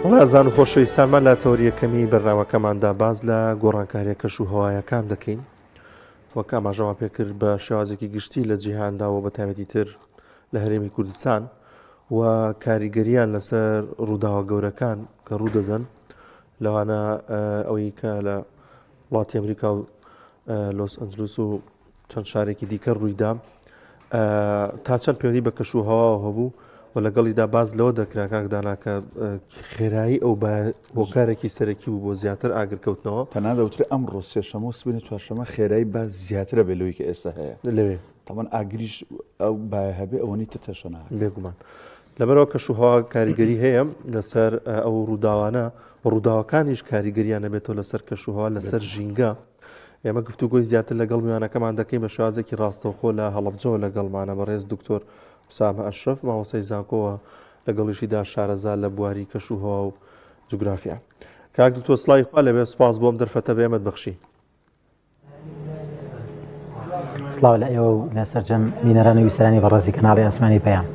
وازان و خۆشەویستانمان لە تەوریەکەمی بەرنامەکەماندا باز لە گۆڕانکاریە کەش و هەوایەکان دەکەین وەک ئاماژەمان پێکرد بە شێوازێکی گشتی لە جیهاندا و بە تایبەتی تر لە هەرێمی کوردستان و کاریگەریان لەسەر ڕووداوە گەورەکان کە ڕوودەدەن لەوانە ئەوەی کە لە وڵاتی ئەمریکا و لۆس ئەنجلوس و چەند شارێکی دیکە ڕوویدا تا چەند پەیوەندی بە کەش و هەواوە هەبوو و لەگەڵیدا باز لەوە دەکرا کاکدانا کە خێرایی ئەو هۆکارێکی سەرەکی بوو بۆ زیاتر ئاگرکەوتنەوە تەنها دەوترێت ئەمڕۆ سێشەمە و سبینە چوارشەمە خێرایی باز زیاترە بێ لەوەی کە ئێستا هەیە لەوێ تەمان ئاگریش ئەو باە هەبێ ئەوەنی تەشەنا بێگومان لەبەرەوە کەش و هەوا کاریگەری هەیە لەسەر ئەو ڕووداوانە ڕووداوەکانیش کاریگەریانە بێتەوە لەسەر کەش و هەوا لەسەر ژینگە ئێمە گفتوگۆی زیاتر لەگەڵ میوانەکەمان دەکەین بە شێوازێکی ڕاستەوخۆ لە هەڵەبجەوە لەگەڵمانە بەڕێز دکتۆر سامە ئەشرەف مامۆستای زانکۆوە لەگەڵیشیدا شارەزار لە بواری کەش و هەوا و جوگرافیا کاک دکتۆر سڵاوی خوا لەبێ سوپاس بۆم دەرفەتە بێمەت بەخشی سڵاو لە ئێوە و لەسەر جەم بینەرانی ویسەرانی بەڕێزی کەناڵی ئاسمانی پەیام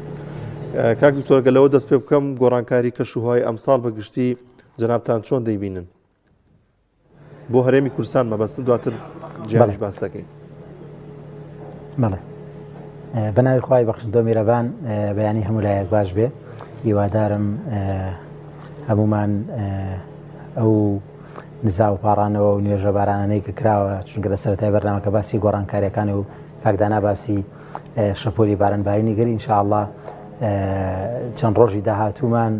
کاک دکتۆر گەلەوە دەست پێ بکەم گۆڕانکاری کەش و هەوای ئەمساڵ بەگشتی جەنابتان چۆن دەیبینن بۆ هەرێمی کوردستان مەبەستن دواتر جیانیش باس دەکەین بەڵێ بەناوی خوای بەخشندۆ میرەبان بەیانی هەموو لایەک باش بێ هیوادارم هەمومان ئەو نزا و پاڕانەوە و نوێژە بارانانەی کە کراوە چونکە لە سەرەتای بەرنامەکە باسی گۆڕانکاریەکانی و کاکدانا باسی شەپۆلی بارانبارینی گەری ئینشاءالله چەند ڕۆژی داهاتوومان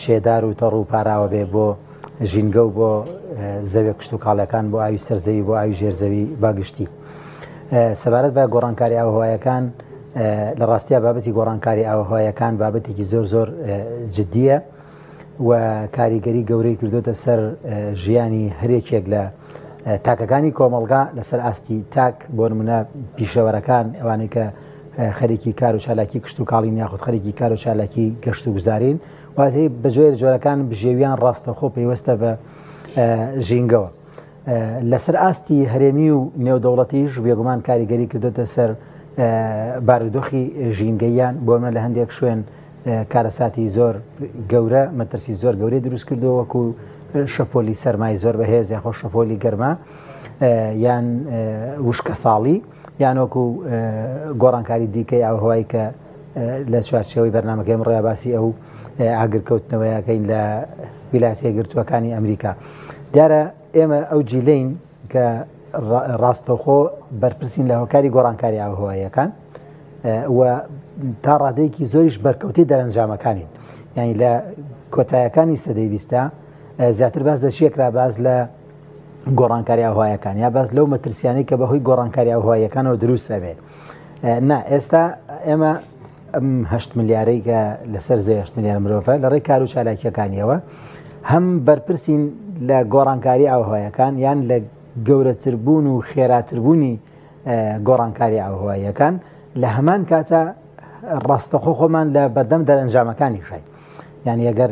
شێدار و تەڕ و پاراوە بێ بۆ ژینگە و بۆ زەوێ کشت و کاڵەکان بۆ ئاوی سەرزەوی بۆ ئاوی ژێرزەوی باگشتی سەبارەت بە گۆڕانکاری ئاوهەوایەکان لە ڕاستیە بابەتی گۆڕانکاری ئاوهەوایەکان بابەتێکی زۆر جددیە و کاریگەری گەورەی کردوتە سەر ژیانی هەرێکێک لە تاکەکانی کۆمەڵگا لەسەر ئاستی تاک بۆ نمونە پیشەوەرەکان ئەوانەی کە خەریکی کار و چالاکی کشت و کاڵین یاخود خەریکی کار و چالاکی گەشت و گوزارین واتەی بەجۆیە جۆرەکان بژێویان ڕاستەخۆ پەیوەستە بە ژینگەوە لەسەر ئاستی هەرێمی و نێودەوڵەتیش بێگومان کاریگەری کردوتە سەر بارودۆخی ژینگەیان بۆ منە لە هەندێک شوێن کارەساتی زۆر گەورە مەترسی زۆر گەورەی دروست کردەوە وەکو شەپۆلی سەرمای زۆر بەهێز یاخۆ شەپۆلی گەرما یان وشکە ساڵی یان وەکو گۆڕانکاری دیکەی ئاوهەوایی کە لە چوارچێوەی بەرنامەکەی ڕێیا باسی ئەو ئاگرکەوتنەوەیەکەین لە ویلایەتە یەکگرتووەکانی ئەمریکا دیارە ئێمە ئەو جیلەین کە ڕاستەوخۆ بەرپرسین لە هۆکاری گۆڕانکاری ئاوهەواییەکان و تا ڕادەیەکی زۆریش بەرکەوتی دەرەنجامەکانین یعنی لە کۆتاییەکانی سەدەی بیستە زیاتر باس دەچێکرا باز لە گۆڕانکاری ئاوهەواییەکان یا باز لەو مەترسیانەی کە بەهۆی گۆڕانکاری ئاوهەواییەکانەوە دروستە بێت نا ئێستا ئێمە ئەم 8 ملیارەی کە لەسەر زەوی 8 ملیار مرۆڤە لە ڕێی کار و چالاکیەکانیەوە هەم بەرپرسین لە گۆڕانکاری ئاوهەواییەکان یان لە گەورەتربوون و خێراتربوونی گۆڕانکاری ئاوهەواییەکان لە هەمان کاتە ڕاستەخۆ خۆمان لە بەردەم دەرەنجامەکانی شای یعنی ئەگەر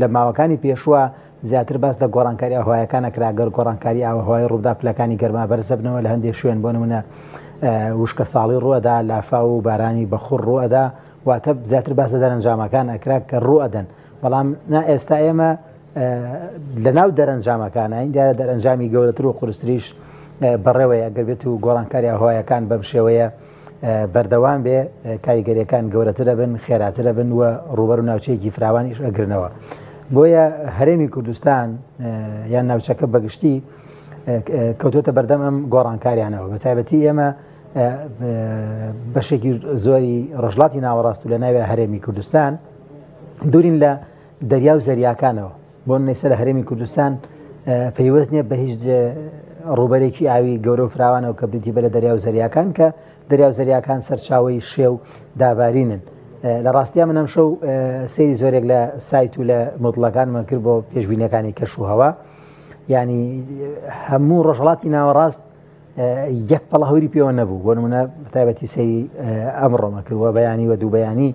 لە ماوەکانی پێشوە زیاتر باس لە گۆڕانکاری ئاوهەواییەکان ئەکراگەر گۆڕانکاری ئاوهەوای ڕوودا پلەکانی گەرما بەرزەبنەوە لە هەندێک شوێن بۆ نمونە وشکە ساڵی ڕوەدا لافا و بارانی بەخوڕ ڕوەدا واتە زیاتر باس لە دەرەنجامەکان ئەکرا کە ڕوەدەن بەڵام ئێستا ئێمە لە ناو دەرەنجامەکانە این دیارە دەرەنجامی گەورەتر و قورستریش بەڕێوەیە ئەگەر بێت و گۆڕانکاری ئاوهەواییەکان بەم شێوەیە بەردەوام بێ کاریگەریەکان گەورەترە بن خێراترە بن و ڕوبەر و ناوچەیەکی فراوانیش ئەگرنەوە بۆیە هەرێمی کوردستان یان ناوچەکە بەگشتی کەوتوتە بەردەم ئەم گۆڕانکاریانەوە بە تایبەتی ئێمە بەشێکی زۆری ڕۆژڵاتی ناوەڕاست و لە ناوێ هەرێمی کوردستان دوورین لە دەریا و زەریاکانەوە بۆ نەیسە لە هەرێمی کوردستان پەیوەست نییە بە هیچ ڕوبەرێکی ئاوی گەورە و فراوانەوە کە بریتی بە لە دەریا و زەریاکان کە دەریا و زەریاکان سەرچاوی شێو دابارینن لە ڕاستیا منەم شەو سەیری زۆرێک لە سایت و لە مۆتڵەکانمان کرد بۆ پێشبینەکانی کەش و هەوا ینی هەموو ڕۆژهەڵاتی ناوەڕاست یەک پەڵە هەوری پێوە نەبوو بۆ نمونە بەتایبەتی سەیری ئەمڕۆمە کردووە بەیانی و دوو بەیانی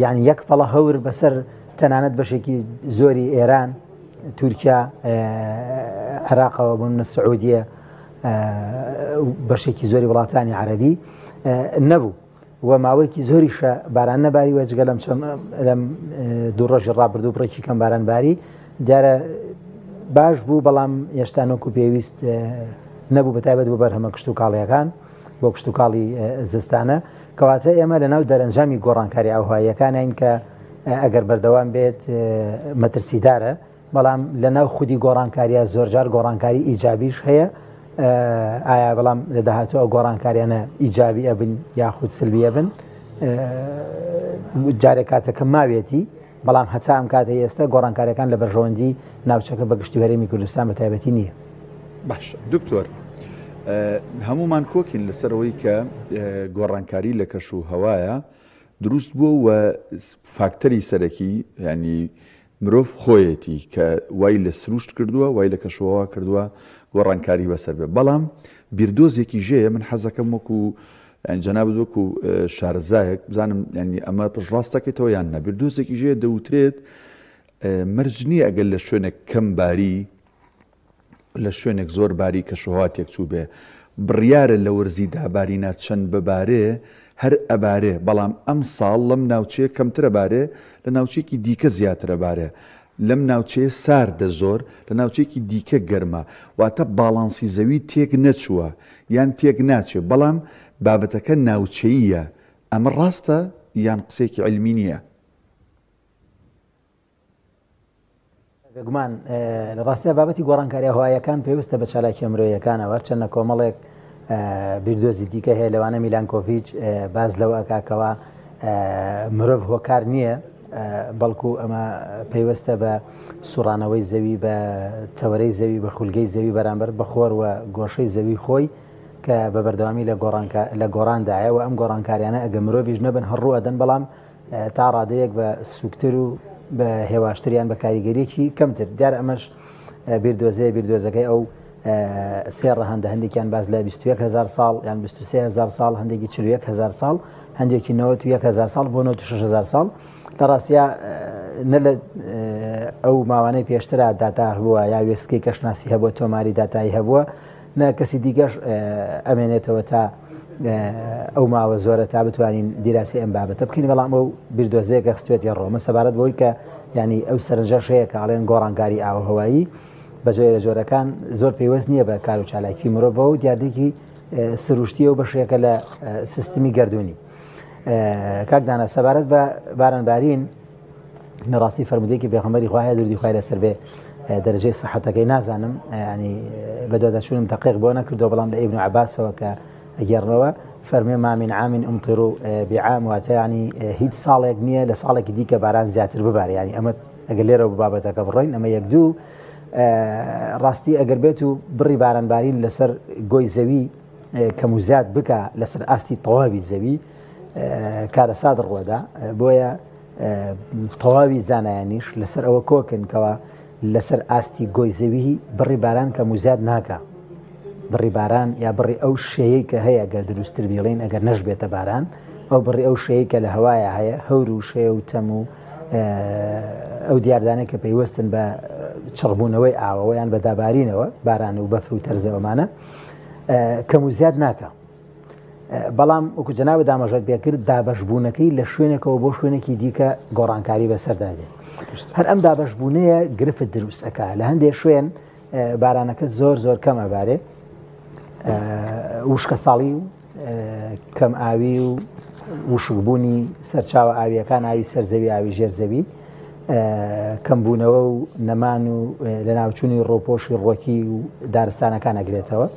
یعنی یەک پەڵە هەور بەسەر تەنانەت بەشێکی زۆری ئێران تورکیا عێراقەوە بۆ نمونە سعودیە بەشێکی زۆری وڵاتانی عەرەبی نەبوو و ماوەیەکی زۆریشە باران نەباری وەجگە لەم دوو ڕۆژی ڕابردوو بڕێکی کەم باران باری دیارە باش بوو بەڵام هێشتا نۆکو پێویست نەبوو بەتایبەت بۆ بەرهەمە کشت و کاڵیەکان بۆ کشت و کاڵی زستانە کەواتە ئێمە لە ناو دەرەنجامی گۆڕانکاری ئاوهواییەکانین کە ئەگەر بەردەوام بێت مەترسیدارە بەڵام لە ناو خودی گۆڕانکاریە زۆرجار گۆڕانکاری ئیجابیش هەیە ئایا بەڵام لە داهاتوو ئەو گۆڕانکاریانە ئیجابی ئەبن یاخود سلبیە بن جارێک کاتەکە ماوێتی بەڵام هەتا ئەم کاتە ئێستا گۆڕانکاریەکان لە بەرژەوەندی ناوچەکە بە گشتی هەرێمی کوردستان بە تایبەتی نییە. باش دکتۆر هەمومان کۆکین لەسەرەوەی کە گۆڕانکاری لە کەش و هەوایە دروست بووە و فاکتەری سەرەکی ینی مرۆڤ خۆیەتی کە وای لە سروشت کردووە وای لە کەشەوە کردووە گۆڕانکاری بەسەر بێ بەڵام بیردۆزێکی ژەیە من حەزەکەم وەکو جەناب وەکو شارزایەک بزانم ینی ئەمە پشڕاستەکەیتەوە یان نە بیردۆزێکی ژەیە دەوترێت مەرجنی ئەگەر لە شوێنێک کەم باری لە شوێنێک زۆر باری کەشەوە تێکچوو بێ بڕیارە لە وەرزی دابارینە چەند ببارێ هەر ئەبارێ بەڵام ئەم ساڵ لەم ناوچەیە کەمترە بارێ لە ناوچێکی دیکە زیاترە بارێ لەم ناوچەیە ساردە زۆر لە ناوچێکی دیکە گەرمە واتە باڵانسی زەوی تێک نەچووە یان تێک ناچێت بەڵام بابەتەکە ناوچەییە ئەمە ڕاستە یان قسێکی علمی نییە. بێگومان لە ڕاستیە بابەتی گۆڕانکاری هەواییەکان پێویستە بە چالاکی مرۆییەکانەوە چەندە کۆمەڵێک بیردۆزی دیکە هەیە لەوانە میلانکۆڤیچ باز لەوە ئەکاکەوە مرۆڤ هۆکار نییە بەڵکو ئەمە پێویستە بە سوڕانەوەی زەوی بە تەوەرەی زەوی بە خولگەی زەوی بەرامبەر بەخۆر و گۆشەی زەوی خۆی کە بە بەردەوامی لە گۆڕاندایە و ئەم گۆڕانکاریانە ئەگە مرۆڤیش نەبن هەڕوو ئەدەن بەڵام تا ڕادەیەک بە سوکتر و بە هێواشتریان بە کاریگەریەکی کەمتر دیار ئەمەش بیردۆزەکەی ئەو سێ ڕەهەندە هەندێکیان باز لە 21,000 ساڵ یان 23,000 ساڵ هەندێکی 41,000 ساڵ هەندێکی 91,000 ساڵ بۆ 96,000 ساڵ لە ڕاستیا نە لە ئەو ماوانەی پێشترا داتا هەبووە یا وێستکەی کەشناسی هەبووە تۆماری داتایی هەبووە نە کەسی دیگەش ئەمێنێتەوە تا ئەو ماوە زۆرە تا بتوانین دیراسی ئەم بابەتە بکەین بەڵام ئەو بیردۆزەیەکە خستوێتی ڕۆمە سەبارەت بۆی کە ینی ئەو سەرنجەش هەیە کە ئاڵێن گۆڕانکاری ئاوهەوایی بە جۆرە جۆرەکان زۆر پێوەست نییە بە کار و چالاکی مرۆڤەوە و دیاردێکی سروشتیە و بەشێکە لە سیستمی گەردوونی کاکدانە سەبارەت بە بارانبارین نەڕاستی فەرمودەیەکی پێغەمبەری خوا هەیە دوردی خوای لەسەر بێ دەرەجەی سەحەتەکەی نازانم ینی بەدەدەچوونم تەقیق بۆ نەکردو بەڵام لە ئیبن عەباسەوە کە ئەگەڕنەوە فەرمێ ما من عام ئەمطر بعام واتە ینی هیچ ساڵێک نییە لە ساڵێکی دیکە باران زیاتر ببارێ ینی ئەمە ئەگەر لێرە بابەتەکە بڕۆین ئەمە یەک دوو ڕاستی ئەگەر بێت و بڕی بارانبارین لەسەر گۆی زەوی کەموزیات بکە لەسەر ئاستی تەواوی زەوی کارەسات ڕوەدا بۆیە تەواوی زانایانیش لەسەر ئەوە کۆکنکەوە لەسەر ئاستی گۆی زەوی بڕی باران کەموزیات ناکە بڕی باران یا بڕی ئەو شەیەی کە هەیە گەر دروستتر بیڵین ئەگەر نەش بێتە باران ئەو بڕی ئەو شەیەی کە لە هەوایە هەیە هەور و شێ و تەم و ئەو دیاردانێک کە پێیوەستن بە چڕبوونەوەی ئاوەوەیان بە دابارینەوە باران و بەفر و تەرزەوەمانە کەموزیات ناکە بەڵام وەکو جەنابە دامەژێت پێکرد دابەشبوونەکەی لە شوێنێکەوە بۆ شوێنێکی دیکە گۆڕانکاری بەسەردادێت هەر ئەم دابەشبوونەیە گرفت دروستەکە لە هەندێک شوێن بارانەکە زۆر زۆر کەم ئەبارێ وشکە ساڵی و کەم ئاوی و وشکبوونی سەرچاوە ئاویەکان ئاوی سەرزەوی ئاوی ژێرزەوی کەمبوونەوە و نەمان و لە ناوچوونی ڕۆپۆشی ڕۆکی و دارستانەکان ئەگرێتەوە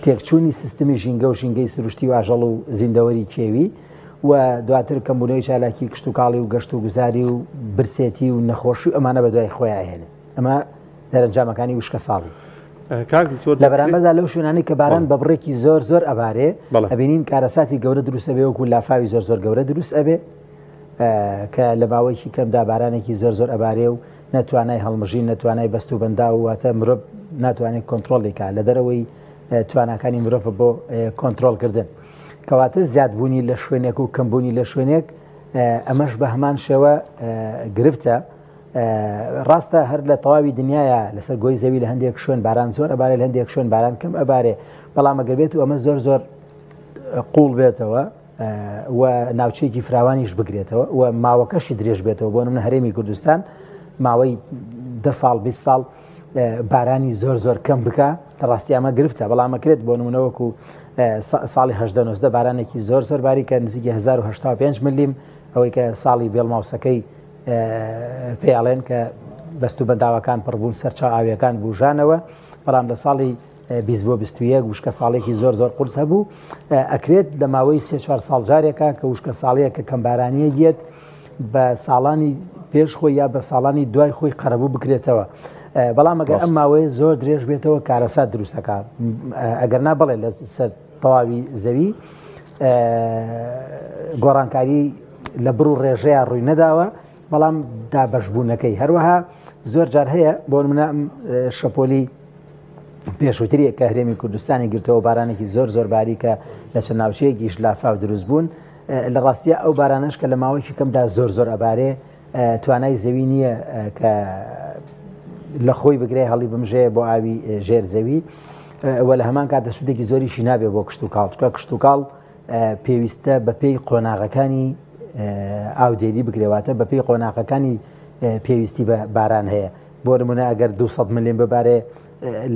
تێکچوونی سیستمی ژینگە و ژینگەی سروشتی و ئاژەڵ و زیندەوەری کێوی و دواتر کەمبوونەوەی چالاکی کشت و کاڵی و گەشت و گوزاری و برسێتی و نەخۆشی ئەمانە بە دوای خۆیان هێنێ ئەمە دەرەنجامەکانی وشکە ساڵی لە بەرامبەردا لەو شوێنانی کە باران بە بڕێکی زۆر زۆر ئەبارێ ئەبینین کارەساتی گەورە دروست ئەبێ وەکو لافاوی زۆر زۆر گەورە دروست ئەبێ کە لە باوەیەکی کەمدا بارانێکی زۆر زۆر ئەبارێ و نەتوانای هەڵمژین نەتوانای بەست و بەندا و واتە مرۆڤ ناتوانێت کۆنتترۆڵێکا لە دەرەوەی توانەکانی مرۆڤ بۆ کۆنتترۆلکردن کەواتە زیادبوونی لە شوێنێک و کەمبوونی لە شوێنێک ئەمەش بە هەمان شێوە گرفتە ڕاستە هەر لە تەواوی دنیاە لەسەر گۆی زەوی لە هەندێک شوێن باران زۆر ئەبارێ لە هەندێک شوێن باران کەم ئەبارێ بەڵام ئەگەر بێت و ئەمە زۆر زۆر قوڵ بێتەوە و ناوچەیەکی فراوانیش بگرێتەوە و ماوەکەشی درێژ بێتەوە بۆ منە هەرێمی کوردستان ماوەی 10 ساڵ 20 ساڵ بارانی زۆر کەم بکە دەڕاستی ئەمە گرفتە بەڵامەکرێت بۆ نمونەوەکو ساڵی 1990 بارانێکی زۆر باری کە نزیکی 1085 ملیم ئەوەی کە ساڵی بێڵماوسەکەی پێڵێن کە بەست و بەنداوەکان پڕبوون سەرچاو ئاویەکان بوژانەوە بەڵام لە ساڵی 20 بۆ 21 وشکە ساڵێکی زۆر قورس هەبوو ئەکرێت لە ماوەی 3-4 ساڵ جارێکە کە وشکە ساڵەیە کە کەمبارانیە گێت بە ساڵانی پێش خۆی یا بە ساڵانی دوای خۆی قەرەبوو بکرێتەوە بەڵام ئەگەر ئەم ماوەیە زۆر درێژ بێتەوە کارەسات دروستەکە ئەگەر نا بڵێ لە سەر تەواوی زەوی گۆڕانکاری لە بڕ و ڕێژەیە ڕووی نەداوە بەڵام دابەشبوونەکەی هەروەها زۆر جار هەیە بۆ منە شەپۆلی پێشووتری کە هەرێمی کوردستانی گرتەوە بارانێکی زۆر باری کە لە چەند ناوچەیەکیش لافاو دروست بوون لە ڕاستیە ئەو بارانش کە لە ماوەیەکی کەمدا زۆر ئەبارێ توانای زەوی نییە کە لە خۆی بگرێ هەڵی بمژەیە بۆ ئاوی ژێر زەوی وە لە هەمان کاتە سوودێکی زۆریشی نابێ بۆ کشت و کاڵ چکە کشت و کاڵ پێویستە بەپێی قۆناغەکانی ئاودێری بگرێواتە بەپێی قۆناغەکانی پێویستی بە باران هەیە بۆ نمونە ئەگەر 200 ملیم ببارێ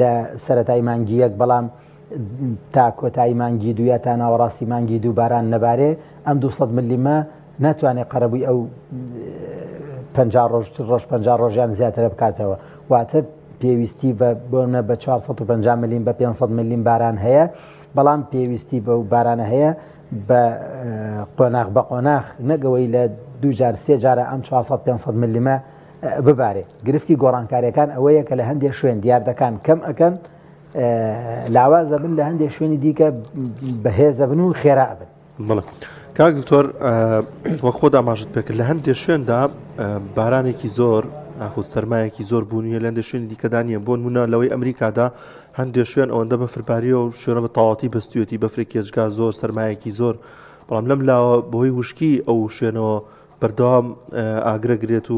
لە سەرەتای مانگی یەک بەڵام تا کۆتایی مانگی دوو یا تا ناوەڕاستی مانگی دوو باران نەبارێ ئەم 200 ملیمە ناتوانێت قەرەبووی ئەو 50 ڕۆژیان زیاترە بکاتەوە واتە پێویستی بۆنە بە 450 ملیم بە 500 ملیم باران هەیە بەڵام پێویستی بە بارانە هەیە بە قۆناغ بە قۆناغ نەگەوەی لە 2 جار 3 جارە ئەم 400 ملیمە ببارێ گرفتی گۆڕانکاریەکان ئەوەیە کە لە هەندێک شوێن دیاردەکان کەم ئەەکەن لاوازە بن لە هەندێک شوێنی دیکە بەهێزە بن و خێرا بن کاک دکتۆر وەک خۆ داماژت پێکرد لە هەندێک شوێندا بارانێکی زۆر ئاخود سەرمایەکی زۆر بوونیە لە هەندێک شوێنی دیکەدا نیە بۆ نمونە لەوەی ئەمریکادا هەندێک شوێن ئەوەندە بەفرباری و شوێنە بە تەواوەتی بەستوێتی بەفرێکی هێزگا زۆر سەرمایەکی زۆر بەڵام لەم لاوە بەهۆی وشکی ئەو شوێنەوە بەردەوام ئاگرەگرێت و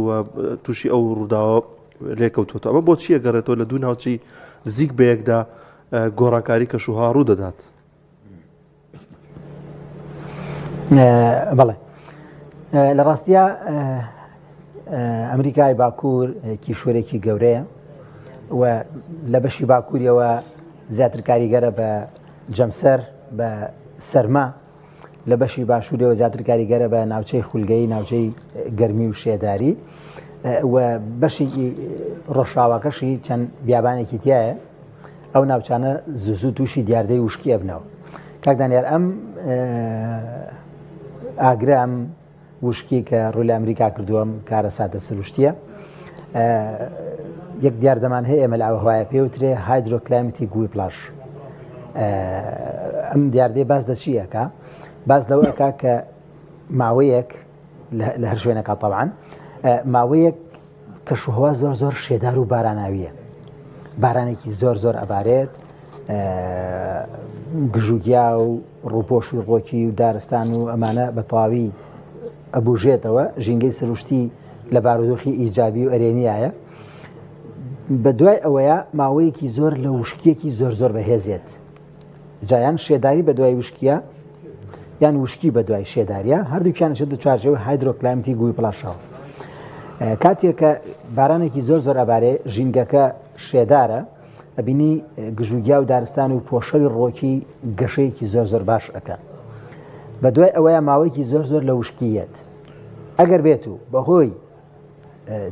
تووشی ئەو ڕووداوە لێکەوتوتە ئەمە بۆ چیە گەڕێتەوە لە دوو ناوچی نزیک بەیەکدا گۆڕانکاری کەشوها ڕوو دەدات بەڵێ لە ڕاستیە ئەمریکای باکوور کیشوەرێکی گەورەیە و لە بەشی باکووریەوە زیاتر کاریگەرە بە جەمسەر بە سەرما لە بەشی باشوورەوە زیاتر کاریگەرە بە ناوچەی خولگەی ناوچەی گەرمی و شێداری و بەشی ڕۆژاواکەشی چەند بیابانێکی تایە ئەو ناوچانە زوو تووشی دیاردەی وشکی ئەبنەوە کاک دانیار ئەم ئاگرام وشکی کە ڕووی لە ئەمریکا کردووەم کارە ساتە سروشتیە یەک دیاردەمان هەیە ئێمە لە ئاوهوایە پێوترێ هایدرۆکلایمەتی گوی پلاش ئەم دیاردەی باز دەچیەکە باز لەوەکە کە ماوەیەک لە هەر شوێنەکە تەبعاً ماوەیەک کەشوهەوا زۆر شێدار و باراناویە بارانێکی زۆر ئەبارێت گژوگیا و ڕووپۆشی ڕۆکی و دارستان و ئەمانە بە تەواوی ئەبوژێتەوە ژینگەی سروشتی لە بارودۆخی ئیجابی و ئەرێنیایە بە دوای ئەوەیە ماوەیەکی زۆر لە وشکیەکی زۆر بەهێزێت جایان شێداری بە دوای وشکیە یان وشکی بە دوای شێداریە هەردووکیانشە دوچارژەوە هایدرۆکلایمەتی گوی پلاشەوە کاتێک کە بارانێکی زۆر ئەبارێ ژینگەکە شێدارە ئەبینی گژوگیا و دارستان و پۆشەوی ڕۆکی گەشەیەکی زۆر باش ئەەکەن بە دوای ئەوەیە ماوەیەکی زۆر لە وشکیەت ئەگەر بێت و بەهۆی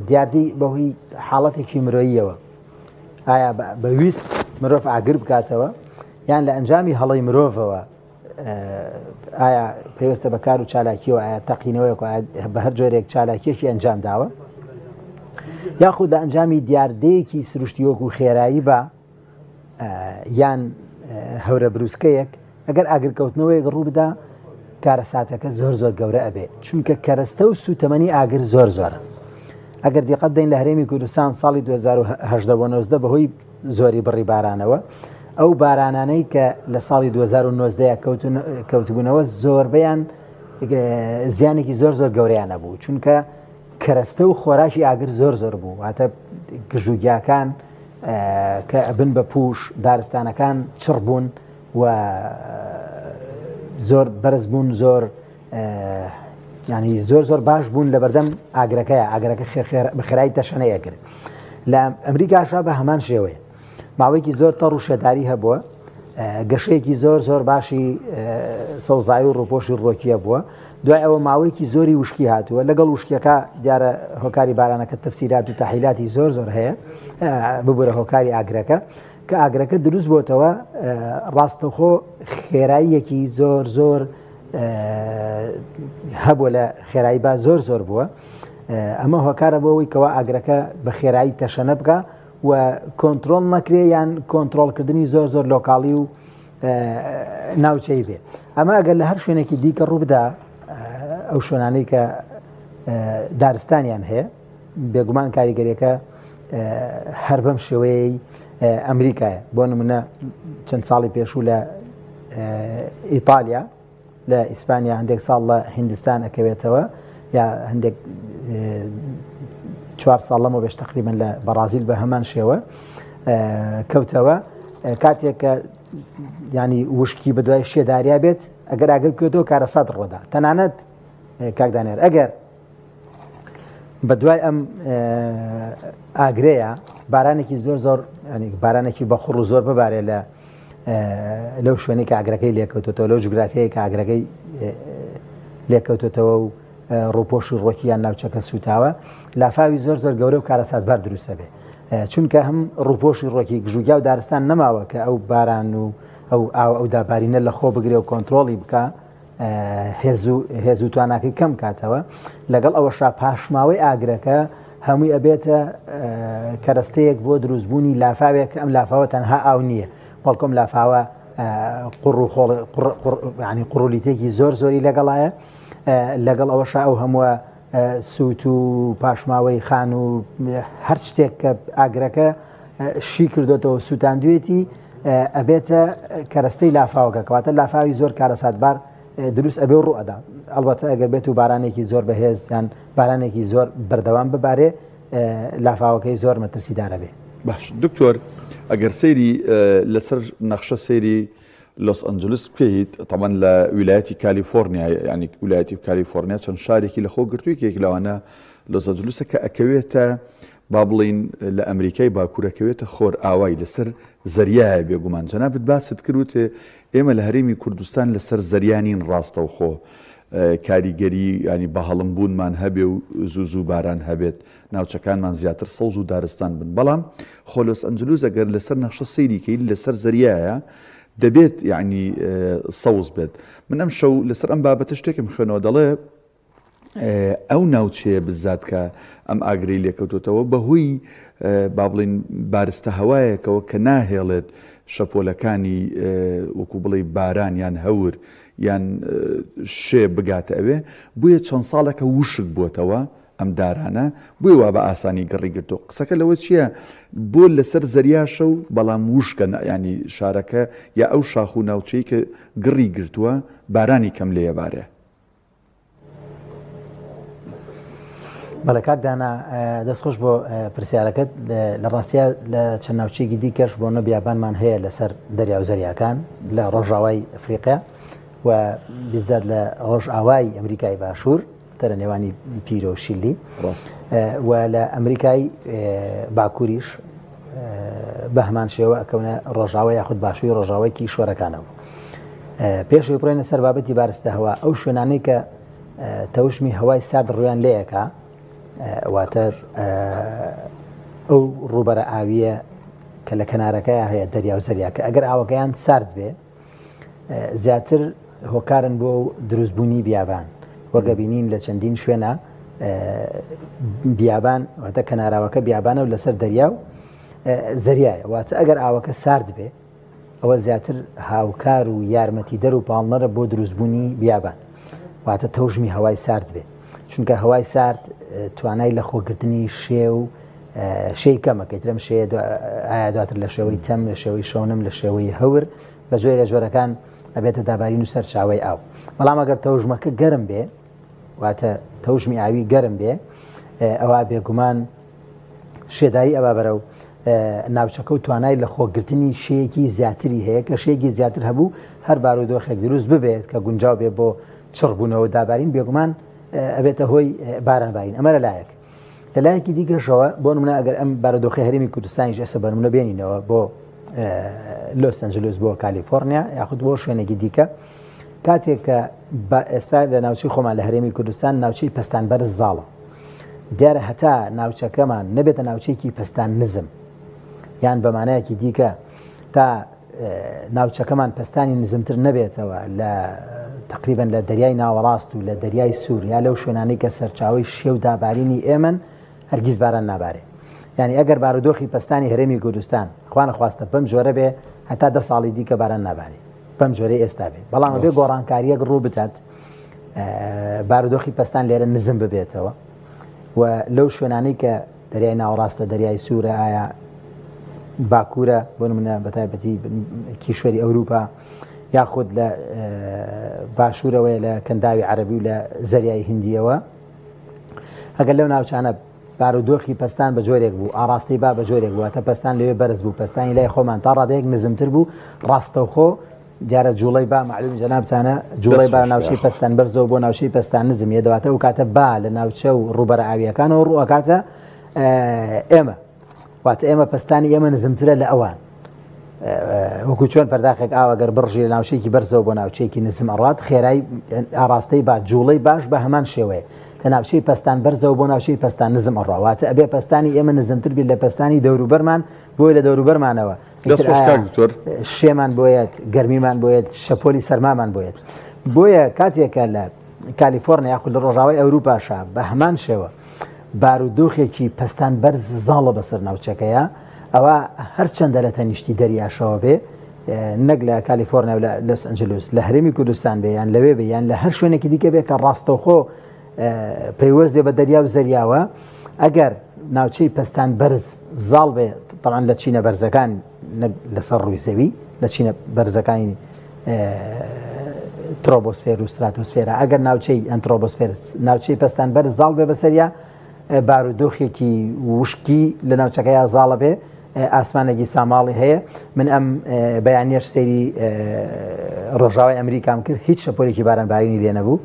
دیاردی بەهۆی حاڵەتێکی مرۆییەوە ئایا بەویست مرۆڤ ئاگر بکاتەوە یان لە ئەنجامی هەڵەی مرۆڤەوە ئایا پێویستە بەکار و چالاکیەوە ئایا تەقینەوەیەک بە هەر جۆرێک چالاکیەکی ئەنجام داوە یاخود لە ئەنجامی دیاردەیەکی سروشتیۆک و خێرایی بە یان هەورە بروسکەیەک ئەگەر ئاگرکەوتنەوەیەک ڕوو بدا کارە ساتەکە زۆر گەورە ئەبێ چونکە کەرەستە و سوتەمەنی ئاگر زۆرە ئەگەر دیقەت دەین لە هەرێمی کوردستان ساڵی 2018 بەهۆی زۆری بڕی بارانەوە ئەو بارانانەی کە لە ساڵی 2019 کەوتبوونەوە زۆربەیان زیانێکی زۆر گەورەیانە بوو چونکە کەرەستە و خۆراکی ئاگر زۆر بوو واتە گژوگیاکان کە ئەبن بە پوش دارستانەکان چڕ بوون و زۆر بەرز بوون زۆر ینی زۆر باش بوون لە بەردەم ئاگرەکەیە ئاگرەکە بەخێرایی تەشەنەیە کرد لە ئەمریکاشا بە هەمان شێوەیە ماوەیەکی زۆر تەڕ و شێداری هەبووە گەشەیەکی زۆر باشی سەوزایی و ڕووپۆشی ڕۆکیە بووە دوای ئەوە ماوەیەکی زۆری وشکی هاتووە لەگەڵ وشکیەکە دیارە هۆکاری بارانەکە تەفسیرات و تاحیلاتی زۆر هەیە ببوورە هۆکاری ئاگرەکە کە ئاگرەکە دروست بۆتەوە ڕاستەخۆ خێراییەکی زۆر هەبووە لە خێرایی با زۆر بووە ئەمە هۆکارە بۆەوەی کەوا ئاگرەکە بە خێرایی تەشەنە بکە و کۆنتترۆل نەکرێ یان کۆنتترۆلکردنی زۆر لۆکاڵی و ناوچەی بێ ئەمە ئەگەر لە هەر شوێنێکی دیکە ڕوو بدا ئەو شوێنانەی کە دارستانیان هەیە بێگومان کاریگەریەکە هەر بەم شێوەیەی ئەمریکایە بۆ نمونە چەند ساڵی پێشوو لە ئیتالیا لە ئیسپانیا هەندێک ساڵ لە هیندستان ئەکەوێتەوە یا هەندێک 4 ساڵ لەمە بێش تقریبن لە بەرازیل بە هەمان شێوە کەوتەوە کاتێک کە ینی وشکی بە دوای شێداریا بێت ئەگەر ئاگەر بکەوێتەوە کارە سەد ڕۆدا تەنانەت کاکدانێر ئەگەر بە دوای ئەم ئاگرەیە بارانێکی زۆر بارانێکی بەخوڕ و زۆر ببارێ لەو شوێنی کە ئاگرەکەی لێکەوتێتەوە لەو جوگرافیایی کە ئاگرەکەی لێکەوتێتەوە و ڕووپۆشی ڕۆکییان ناوچەکە سوتاوە لافاوی زۆر گەورە و کارەساتبار دروستە بێ چونکە هەم ڕووپۆشی ڕۆکی گژوگیا و دارستان نەماوە کە ئەو باران و ئەو دابارینە لە خۆ بگرێ و کۆنتترۆڵی بکە هێز و تواناکەی کەم کاتەوە لەگەڵ ئەوەشا پاشماوەی ئاگرەکە هەمووی ئەبێتە کەرەستەیەک بۆ دروستبوونی لافاوێک ئەم لافاوە تەنها ئاو نییە بەڵکۆم لافاوە قڕولیتێکی زۆری لەگەڵایە لەگەڵ ئەوەشا ئەو هەمووە سووت و پاشماوەی خان و هەر شتێک کە ئاگرەکە شی کردوێتەوە سووتاندوێتی ئەبێتە کەرەستەی لافاوەکە کەواتە لافاوی زۆر کارەساتبار دروست ئەبێ و ڕوئەدا ئەلبەتە ئەگەر بێت و بارانێکی زۆر بەهێز یان بارانێکی زۆر بەردەوام ببارێ لافاوەکەی زۆر مەترسیدارە بێ باش دکتۆر ئەگەر سەیری لەسەر نەخشە سەیری لۆس ئەنجلس بکەیت طبعا لە ویلایەتی کالیفۆرنیا ینی ویلایەتی کالیفۆرنیا چەند شارێکی لەخۆ گرتوویەک لەوانە لۆس ئەنجلسە کە ئەکەوێتە با بڵین لە ئەمریکای باکوورەکەوێتە خۆر ئاوای لەسەر زەریایە بێگومان جەنابەت باست کردوتێ ئێمە لە هەرێمی کوردستان لەسەر زەریانین ڕاستەوخۆ کاریگەری ینی بە هەڵمبوونمان هەبێ و زوو باران هەبێت ناوچەکانمان زیاتر سەوز و دارستان بن بەڵام خۆ لۆس ئەنجلس ئەگەر لەسەر نەخشە سەیریکەی لەسەر زەریایە دەبێت یعنی سەوز بێت من ئەم شەو لەسەر ئەم بابەتە شتێکم خوێنەوە دەڵێ ئەو ناوچەیە بزات کە ئەم ئاگری لێکەوتوتەوە بەهۆی با بڵین بارستە هەوایەکەوە کە ناهێڵێت شەپۆلەکانی وەکو بڵێ باران یان هەور یان شێ بگاتە ئەوێ بویە چەند ساڵێکە وشک بووتەوە ئەم دارانە بووی وا بە ئاسانی گەڕی گرتو قسەکە لەوە چییە بۆ لەسەر زەریاشە و بەڵام وشکە ینی شارەکە یا ئەو شاخ و ناوچەی کە گڕی گرتووە بارانی کەم لێ بارێ بەڵێ کاتدانا دەستخۆش بۆ پرسیارەکەت لە ڕاستیە لە چەند ناوچەیەکی دیکەش بۆ نە بیابانمان هەیە لەسەر دەریا و زەریاکان لە ڕۆژاوای ئەفریقیا و بیزات لە ڕۆژ ئاوای ئەمریکای باشوور تەرە نێوانی پیرۆ و شیلی و لە ئەمریکای باکووریش بە هەمان شێوە ئەکەونە ڕۆژاوای یاخود باشووری ڕۆژاوایکی شۆرەکانەوە پێشەوەی بڕێنە سەر بابەتی بارستە هەوا ئەو شوێنانەی کە تەوشمی هەوای سارد ڕویان لێیەکە واتە ئەو ڕوبەرە ئاویە کە لە کەنارەکەی هەیە دەریا و زەریاکە ئەگەر ئاوەکەیان سارد بێ زیاتر هۆکارن بۆ دروستبوونی بیابان وەگە بینین لە چەندین شوێنە بیابان واتە کەناراوەکە بیابانە و لەسەر دەریا و زەریایە واتە ئەگەر ئاوەکە سارد بێ ئەوە زیاتر هاوکار و یارمەتیدەر و پاڵنەرە بۆ دروستبوونی بیابان واتە تەوژمی هەوای سارد بێ چونکە هەوای سارد توانای لە خۆگرتنی شێ و شەی کەمەکە ترم شێ ئایا دواتر لە شێوەی تەم لە شێوەی شەونم لە شێوەی هەور بە زۆی لە جۆرەکان ئەبێتە دابارین و سەر چاوەی ئاو بەڵام ئەگەر تەوژمەکە گەرم بێ واتە تەوژمی ئاوی گەرم بێ ئەوە بێگومان شێدایی ئەوە بەرە و ناوچەکە و توانای لە خۆگرتنی شەیەکی زیاتری هەیە کە شەیەکی زیاتر هەبوو هەر بارودۆخێک دروست ببێت کە گونجاو بێ بۆ چڕبوونەوە دابارین بێگومان ئەبێتە هۆی بارانبارین. ئەمە لەلایەک. لەلایەکی دیکەشەوە بۆ نمونە ئەگەر ئەم بارودۆخی هەرێمی کوردستانیش ئێستا بەنمونە بێنینەوە بۆ لۆس ئەنجلس بۆ کالیفۆرنیا یاخود بۆ شوێنێکی دیکە کاتێک کە ئێستا لە ناوچەی خۆمان لە هەرێمی کوردستان ناوچەی پەستان بەرز زاڵە دیارە هەتا ناوچەکەمان نەبێتە ناوچەیەکی پەستان نزم یان بەمانایەکی دیکە تا ناوچەکەمان پەستانی نزمتر نەبێتەوە لە تقریبا لە دەریای ناوەڕاست و لە دەریای سووریا لەو شوێنانەی کە سەرچاوی شێو دابارینی ئێمن هەرگیز باران نابارێ. یعنی ئەگەر بارودۆخی پەستانی هەرێمی کوردستان خوانە خواستە بەم جۆرە بێ هەتا 10 ساڵی دیکە باران نابارێ بەم جۆرەی ئێستا بێ بەڵام بێ گۆڕانکاریەک ڕوو بتات بارودۆخی پەستان لێرە نزم ببێتەوە و لەو شوێنانەی کە دەریای ناوەڕاستە دەریای سوورە ئایا باکوورە بۆ نمونە بەتایبەتی کیشوەری ئەوروپا یاخود لە باشوورەوەی لە کەنداوی عەرەبی و لە زەریای هیندیەوە ئەگەر لەو ناوچانە بارودۆخی پەستان بە جۆرێک بوو ئاڕاستی با بە جۆرێک بووە تا پەستان لەوێ بەرز بوو پەستانی لای خۆمان تا ڕادەیەک نزمتر بوو ڕاستەوخۆ دیارە جوڵەی با معلوم جەنابتانە جوڵەی با ناوچەی پەستان بەرزەوە بۆ ناوچەی پەستان نزم دەواتە و کاتە با لە ناوچە و ڕوبەرە ئاویەکانەوە ڕوئەکاتە ئێمە واتە ئێمە پەستانی ئێمە نزمترە لە ئەوان وەکو چۆن پەرداخێک ئاوەگەر بڕژی لە ناوچەیەکی بەرزەوە بۆ ناوچەیەکی نزم ئەڕات خێرای ئاڕاستەی با جوڵەی باش بە هەمان شێوەیە لە ناوچەی پەستان بەرزەوە بۆ ناوچەی پەستان نزم ئەڕواتە ئەبێ پەستانی ئێمە نزمتر بێت لە پەستانی دەوروبەرمان بۆی لە دەوروبەرمانەوە شێمان بۆیەت گەرمیمان بۆیەت شەپۆلی سەرمامان بۆیەت بۆیە کاتێکە لە کالیفۆرنیا یاخود لە ڕۆژاوای ئەوروپاشا بە هەمان شێوە بارودۆخێکی پەستان بەرز زاڵە بەسەر ناوچەکەیە ئەوە هەرچەندە لە تەنیشتی دەریاشەوە بێ نەک لە کالیفۆرنیا و لە لۆس ئەنجلس لە هەرێمی کوردستان بێ یان لەوێ بێ یان لە هەر شوێنێکی دیکە بێ کە ڕاستەوخۆ پەیوەست بێ بە دەریا و زەریاوە ئەگەر ناوچەی پەستان بەرز زاڵ بێ طبعاً لە چینە بەرزەکان لەسەر ڕووی زەوی لە چینە بەرزەکانی ترۆبۆسفێر و ستراتۆسفێرە ئەگەر ناوچەی ئەنترۆبۆسفێر ناوچەی پەستان بەرز زاڵ بێ بەسەریا بارودۆخێکی وشکی لە ناوچەکەیە زاڵە بێ ئاسمانێکی ساماڵی هەیە من ئەم بەیانیەش سەیری ڕۆژاوای ئەمریکام کرد هیچ شەپۆلێکی بارانبارینی لێ نەبوو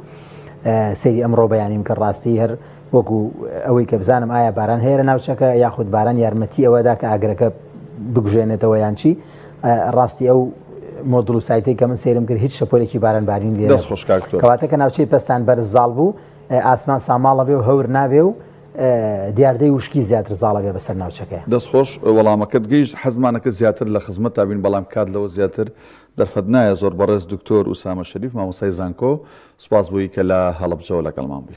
سەیری ئەمڕۆ بەیانیم کە ڕاستی هەر وەکو ئەوەی کە بزانم ئایا باران هەیە لە ناوچەکە یاخود باران یارمەتی ئەوەدا کە ئاگرەکە بگوژێنێتەوە یانچی ڕاستی ئەو مۆدڵ و سایتەی کە من سێرم کرد هیچ شەپۆلێکی بارانبارین لێ کەواتە کە ناوچەی پەستان بەرز زاڵ بوو ئاسمان ساماڵە بێ و هەور نابێ و دیاردەی وشکی زیاتر زاڵە بێ بەسەر ناوچەکە. دەستخۆش وەڵامەکەت گەیشت حەزمانەکە زیاتر لە خزمەت تابین بەڵام کات لەوە زیاتر دەرفەت نایە زۆر بەڕێز دکتۆر ئوسامە شەریف مامۆستای زانکۆ سپاس بووی کە لە هەڵەبجەوە لەگەڵمان بوویت.